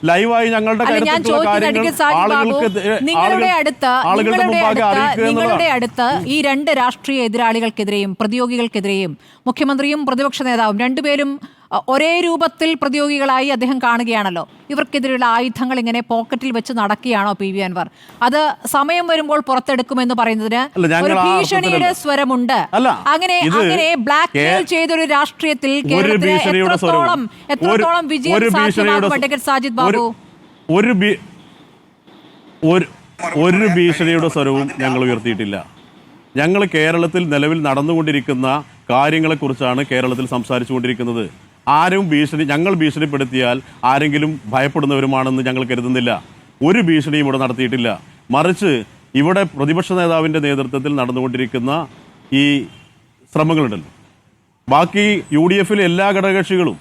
ലൈവായി ഞങ്ങളുടെ നിങ്ങളുടെ അടുത്ത് ഈ രണ്ട് രാഷ്ട്രീയ എതിരാളികൾക്കെതിരെയും പ്രതിയോഗികൾക്കെതിരെയും മുഖ്യമന്ത്രിയും പ്രതിപക്ഷ നേതാവും രണ്ടുപേരും ഒരേ രൂപത്തിൽ പ്രതിയോഗികളായി അദ്ദേഹം കാണുകയാണല്ലോ. ഇവർക്കെതിരെയുള്ള ആയുധങ്ങൾ ഇങ്ങനെ പോക്കറ്റിൽ വെച്ച് നടക്കുകയാണോ PV അൻവർ? അത് സമയം വരുമ്പോൾ പുറത്തെടുക്കുമെന്ന് പറയുന്നതിന് ഒരു ഭീഷണിയുടെ സ്വരമുണ്ട്. അങ്ങനെ ബ്ലാക്ക് മെയിൽ ചെയ്തൊരു രാഷ്ട്രീയത്തിൽ കേരളത്തിന് എത്രത്തോളം വിജയം സാധ്യമാകും അഡ്വക്കേറ്റ് സാജിദ് ബാബു? ഒരു ഭീഷണിയുടെ സ്വരവും ഞങ്ങൾ ഉയർത്തിയിട്ടില്ല. ഞങ്ങൾ കേരളത്തിൽ നിലവിൽ നടന്നുകൊണ്ടിരിക്കുന്ന കാര്യങ്ങളെക്കുറിച്ചാണ് കേരളത്തിൽ സംസാരിച്ചുകൊണ്ടിരിക്കുന്നത്. ഞങ്ങൾ ഭീഷണിപ്പെടുത്തിയാൽ ആരെങ്കിലും ഭയപ്പെടുന്നവരുമാണെന്ന് ഞങ്ങൾ കരുതുന്നില്ല. ഒരു ഭീഷണിയും ഇവിടെ നടത്തിയിട്ടില്ല. മറിച്ച് ഇവിടെ പ്രതിപക്ഷ നേതാവിൻ്റെ നേതൃത്വത്തിൽ നടന്നുകൊണ്ടിരിക്കുന്ന ഈ ശ്രമങ്ങളുണ്ടല്ലോ, ബാക്കി UDF എല്ലാ ഘടകകക്ഷികളും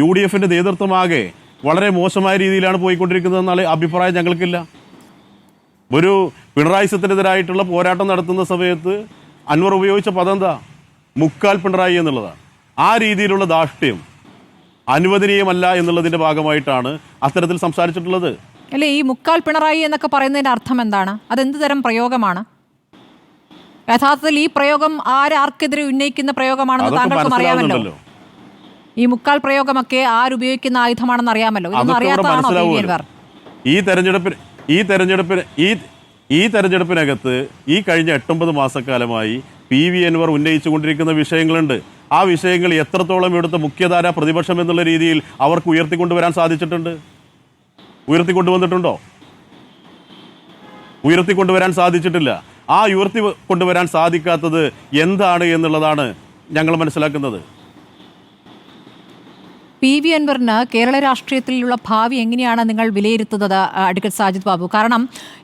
UDFൻ്റെ നേതൃത്വമാകെ വളരെ മോശമായ രീതിയിലാണ് പോയിക്കൊണ്ടിരിക്കുന്നതെന്നുള്ള അഭിപ്രായം ഞങ്ങൾക്കില്ല. ഒരു പിണറായി സത്തിനെതിരായിട്ടുള്ള പോരാട്ടം നടത്തുന്ന സമയത്ത് അൻവർ ഉപയോഗിച്ച പദം എന്താ? മുക്കാൽ പിണറായി എന്നുള്ളതാണ്. ആ രീതിയിലുള്ള ധാർഷ്ട്യം അനുവദനീയമല്ല എന്നുള്ളതിന്റെ ഭാഗമായിട്ടാണ് അത്തരത്തിൽ സംസാരിച്ചിട്ടുള്ളത്. അല്ലേ, ഈ മുക്കാൽ പിണറായി എന്നൊക്കെ പറയുന്നതിന്റെ അർത്ഥം എന്താണ്? അതെന്ത് തരം പ്രയോഗമാണ്? യഥാർത്ഥത്തിൽ ഈ പ്രയോഗം ആർക്കെതിരെ ഉന്നയിക്കുന്ന പ്രയോഗമാണെന്ന് താങ്കൾക്കും അറിയാമല്ലോ. ഈ മുക്കാൽ പ്രയോഗമൊക്കെ ആരുപയോഗിക്കുന്ന ആയുധമാണെന്ന് അറിയാമല്ലോ. ഇതൊന്നും അറിയാത്തതാണോ PV അൻവർ? ഈ തെരഞ്ഞെടുപ്പിനകത്ത് ഈ കഴിഞ്ഞ 8-9 മാസക്കാലമായി PV അൻവർ ഉന്നയിച്ചുകൊണ്ടിരിക്കുന്ന വിഷയങ്ങളുണ്ട്. ആ വിഷയങ്ങൾ എത്രത്തോളം ഇവിടുത്തെ മുഖ്യധാര പ്രതിപക്ഷം എന്നുള്ള രീതിയിൽ അവർക്ക് ഉയർത്തിക്കൊണ്ടുവരാൻ സാധിച്ചിട്ടുണ്ട്? ഉയർത്തിക്കൊണ്ടുവരാൻ സാധിച്ചിട്ടില്ല. ആ ഉയർത്തിക്കൊണ്ടുവരാൻ സാധിക്കാത്തത് എന്താണ് എന്നുള്ളതാണ് ഞങ്ങൾ മനസ്സിലാക്കുന്നത്. PV അൻവറിന് കേരള രാഷ്ട്രീയത്തിലുള്ള ഭാവി എങ്ങനെയാണ് നിങ്ങൾ വിലയിരുത്തുന്നത് അഡ്വക്കേറ്റ് സാജിദ് ബാബു? കാരണം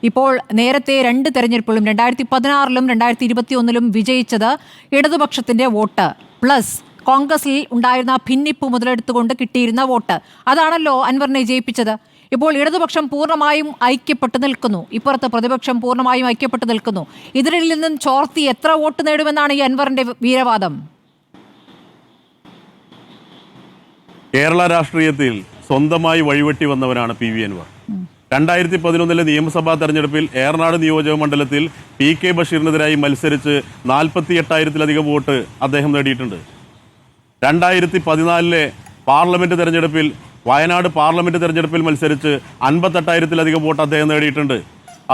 ഇപ്പോൾ നേരത്തെ 2 തെരഞ്ഞെടുപ്പുകളും 2016-ലും 2021-ലും വിജയിച്ചത് ഇടതുപക്ഷത്തിന്റെ വോട്ട് പ്ലസ് കോൺഗ്രസിൽ ഉണ്ടായിരുന്ന ഭിന്നിപ്പ് മുതലെടുത്തുകൊണ്ട് കിട്ടിയിരുന്ന വോട്ട്, അതാണല്ലോ അൻവറിനെ ജയിപ്പിച്ചത്. ഇപ്പോൾ ഇടതുപക്ഷം പൂർണ്ണമായും ഐക്യപ്പെട്ടു നിൽക്കുന്നു, ഇപ്പുറത്ത് പ്രതിപക്ഷം പൂർണ്ണമായും ഐക്യപ്പെട്ടു നിൽക്കുന്നു. ഇതിൽ നിന്നും ചോർത്തി എത്ര വോട്ട് നേടുമെന്നാണ് ഈ അൻവറിന്റെ വീരവാദം? കേരള രാഷ്ട്രീയത്തിൽ സ്വന്തമായി വഴിവെട്ടി വന്നവനാണ് PV അൻവർ. 2011 നിയമസഭാ തെരഞ്ഞെടുപ്പിൽ ഏറനാട് നിയോജക മണ്ഡലത്തിൽ PK ബഷീറിനെതിരായി മത്സരിച്ച് 48,000-ലധികം വോട്ട് അദ്ദേഹം നേടിയിട്ടുണ്ട്. 2014 പാർലമെന്റ് തെരഞ്ഞെടുപ്പിൽ വയനാട് പാർലമെന്റ് തെരഞ്ഞെടുപ്പിൽ മത്സരിച്ച് 58,000-ലധികം വോട്ട് അദ്ദേഹം നേടിയിട്ടുണ്ട്.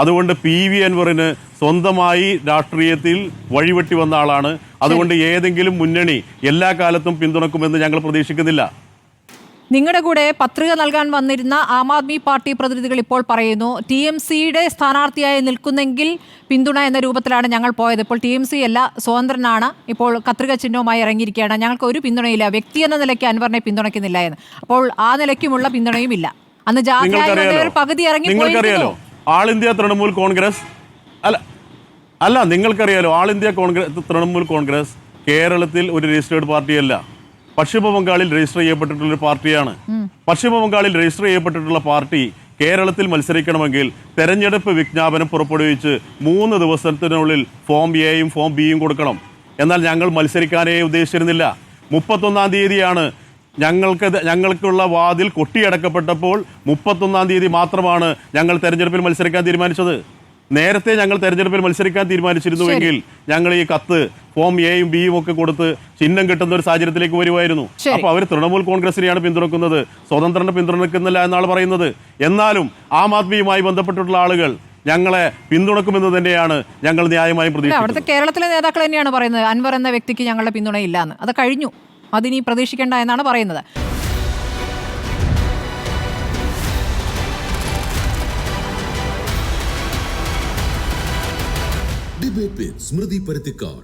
അതുകൊണ്ട് PV അൻവറിന് സ്വന്തമായി രാഷ്ട്രീയത്തിൽ വഴിവെട്ടി വന്ന ആളാണ്. അതുകൊണ്ട് ഏതെങ്കിലും മുന്നണി എല്ലാ കാലത്തും പിന്തുണക്കുമെന്ന് ഞങ്ങൾ പ്രതീക്ഷിക്കുന്നില്ല. നിങ്ങളുടെ കൂടെ പത്രിക നൽകാൻ വന്നിരുന്ന ആം ആദ്മി പാർട്ടി പ്രതിനിധികൾ ഇപ്പോൾ പറയുന്നു TMCയുടെ സ്ഥാനാർത്ഥിയായി നിൽക്കുന്നെങ്കിൽ പിന്തുണ എന്ന രൂപത്തിലാണ് ഞങ്ങൾ പോയത്. ഇപ്പോൾ TMC അല്ല, സ്വതന്ത്രനാണ്, ഇപ്പോൾ കത്രിക ചിഹ്നവുമായി ഇറങ്ങിയിരിക്കുകയാണ്. ഞങ്ങൾക്ക് ഒരു പിന്തുണയില്ല, വ്യക്തി എന്ന നിലയ്ക്ക് അൻവറിനെ പിന്തുണയ്ക്കുന്നില്ല എന്ന്. അപ്പോൾ ആ നിലയ്ക്കുമുള്ള പിന്തുണയും ഇല്ല. അന്ന് ജാഥയായി പകുതി ഇറങ്ങി. ആൾ ഇന്ത്യ തൃണമൂൽ കോൺഗ്രസ് അല്ല, നിങ്ങൾക്കറിയാലോ, ആൾ ഇന്ത്യ തൃണമൂൽ കോൺഗ്രസ് കേരളത്തിൽ ഒരു രജിസ്റ്റേർഡ് പാർട്ടിയല്ല, പശ്ചിമ ബംഗാളിൽ രജിസ്റ്റർ ചെയ്യപ്പെട്ടിട്ടുള്ള പാർട്ടിയാണ്. പശ്ചിമ ബംഗാളിൽ രജിസ്റ്റർ ചെയ്യപ്പെട്ടിട്ടുള്ള പാർട്ടി കേരളത്തിൽ മത്സരിക്കണമെങ്കിൽ തെരഞ്ഞെടുപ്പ് വിജ്ഞാപനം പുറപ്പെടുവിച്ച് 3 ദിവസത്തിനുള്ളിൽ ഫോം എയും ഫോം ബിയും കൊടുക്കണം. എന്നാൽ ഞങ്ങൾ മത്സരിക്കാനേ ഉദ്ദേശിച്ചിരുന്നില്ല. 31-ാം തീയതിയാണ് ഞങ്ങൾക്കുള്ള വാതിൽ കൊട്ടിയടക്കപ്പെട്ടപ്പോൾ 31-ാം തീയതി മാത്രമാണ് ഞങ്ങൾ തെരഞ്ഞെടുപ്പിൽ മത്സരിക്കാൻ തീരുമാനിച്ചത്. നേരത്തെ ഞങ്ങൾ തെരഞ്ഞെടുപ്പിൽ മത്സരിക്കാൻ തീരുമാനിച്ചിരുന്നുവെങ്കിൽ ഞങ്ങൾ ഈ കത്ത് ഫോം എയും ബിയും ഒക്കെ കൊടുത്ത് ചിഹ്നം കിട്ടുന്ന ഒരു സാഹചര്യത്തിലേക്ക് വരുമായിരുന്നു. അപ്പൊ അവർ തൃണമൂൽ കോൺഗ്രസിനെയാണ് പിന്തുണക്കുന്നത്, സ്വതന്ത്രനെ പിന്തുണക്കുന്നില്ല എന്നാണ് പറയുന്നത്. എന്നാലും ആം ആദ്മിയുമായി ബന്ധപ്പെട്ടിട്ടുള്ള ആളുകൾ ഞങ്ങളെ പിന്തുണക്കുമെന്ന് തന്നെയാണ് ഞങ്ങൾ ന്യായമായും പ്രതീക്ഷിക്കുന്നത്. അവിടുത്തെ കേരളത്തിലെ നേതാക്കൾ തന്നെയാണ് പറയുന്നത് അൻവർ എന്ന വ്യക്തിക്ക് ഞങ്ങളുടെ പിന്തുണയില്ല എന്ന്. അത് കഴിഞ്ഞു, അതിനി പ്രതീക്ഷിക്കേണ്ട എന്നാണ് പറയുന്നത്. ഡിബേറ്റ് വിത്ത് സ്മൃതി പരുത്തിക്കാട്.